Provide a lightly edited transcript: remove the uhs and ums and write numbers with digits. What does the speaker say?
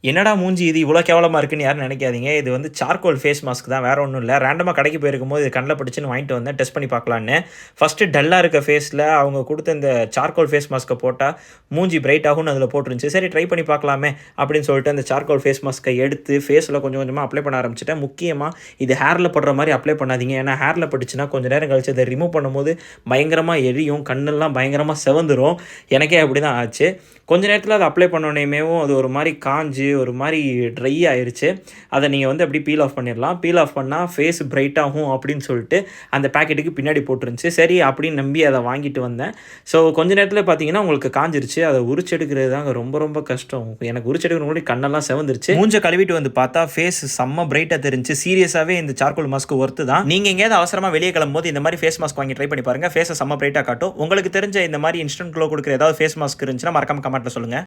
என்னடா மூஞ்சி இது இவ்வளோ கேவலமாக இருக்குன்னு யாரும் நினைக்காதீங்க. இது வந்து சார்கோல் ஃபேஸ் மாஸ்க் தான், வேற ஒன்றும் இல்லை. ரேண்டமாக கடைக்கு போயிருக்கும்போது இது கண்ணில் பட்டுச்சுன்னு வாங்கிட்டு வந்தேன் டெஸ்ட் பண்ணி பார்க்கலான்னு. ஃபஸ்ட்டு டல்லாக இருக்க ஃபேஸில் அவங்க கொடுத்த இந்த சார்கோல் ஃபேஸ் மாஸ்க்கை போட்டால் மூஞ்சி பிரைட் ஆகும்னு அதில் போட்டுருந்துச்சு. சரி ட்ரை பண்ணி பார்க்கலாமே அப்படின்னு சொல்லிட்டு அந்த சார்கோல் ஃபேஸ் மாஸ்க்கை எடுத்து ஃபேஸில் கொஞ்சம் கொஞ்சமாக அப்ளை பண்ண ஆரம்பிச்சிட்டேன். முக்கியமாக இது ஹேரில் படுற மாதிரி அப்ளை பண்ணாதீங்க. ஏன்னா ஹேரில் பட்டுச்சுன்னா கொஞ்சம் நேரம் கழிச்சு அதை ரிமூவ் பண்ணும்போது பயங்கரமாக எரியும், கண்ணெல்லாம் பயங்கரமாக செவந்துடும். எனக்கே அப்படி தான் ஆச்சு. கொஞ்ச நேரத்தில் அதை அப்ளை பண்ணோன்னேமேவும் அது ஒரு மாதிரி காஞ்சு ஒரு மாதிரி ட்ரை ஆயிடுச்சு. அதை நீங்கள் வந்து அப்படி பீல் ஆஃப் பண்ணிடலாம். பீல் ஆஃப் பண்ணால் ஃபேஸ் பிரைட் ஆகும் அப்படின்னு சொல்லிட்டு அந்த பேக்கெட்டுக்கு பின்னாடி போட்டுருந்துச்சு. சரி அப்படின்னு நம்பி அதை வாங்கிட்டு வந்தேன். ஸோ கொஞ்ச நேரத்தில் பார்த்தீங்கன்னா உங்களுக்கு காஞ்சிருச்சு. அதை உரிச்செடுக்கிறது தாங்க ரொம்ப ரொம்ப கஷ்டம். எனக்கு உரிச்செடுக்கிற முன்னாடி கண்ணெல்லாம் செவந்துருச்சு. மூஞ்சை கழுவிட்டு வந்து பார்த்தா ஃபேஸ் செம்ம பிரைட்டாக தெரிஞ்சு. சீரியஸாகவே இந்த சார்கோல் மாஸ்க் ஒர்த்து தான். நீங்கள் எங்கேயாவது அவசரமாக வெளியே கிளம்பும்போது இந்த மாதிரி ஃபேஸ் மாஸ்க் வாங்கி ட்ரை பண்ணி பாருங்கள். ஃபேஸை செம்ம பிரைட்டாக காட்டும். உங்களுக்கு தெரிஞ்ச இந்த மாதிரி இன்ஸ்டன்ட் க்ளோ கொடுக்குற ஏதாவது ஃபேஸ் மாஸ்க் இருந்துச்சுன்னா மறக்காம கமெண்ட்டில் சொல்லுங்கள்.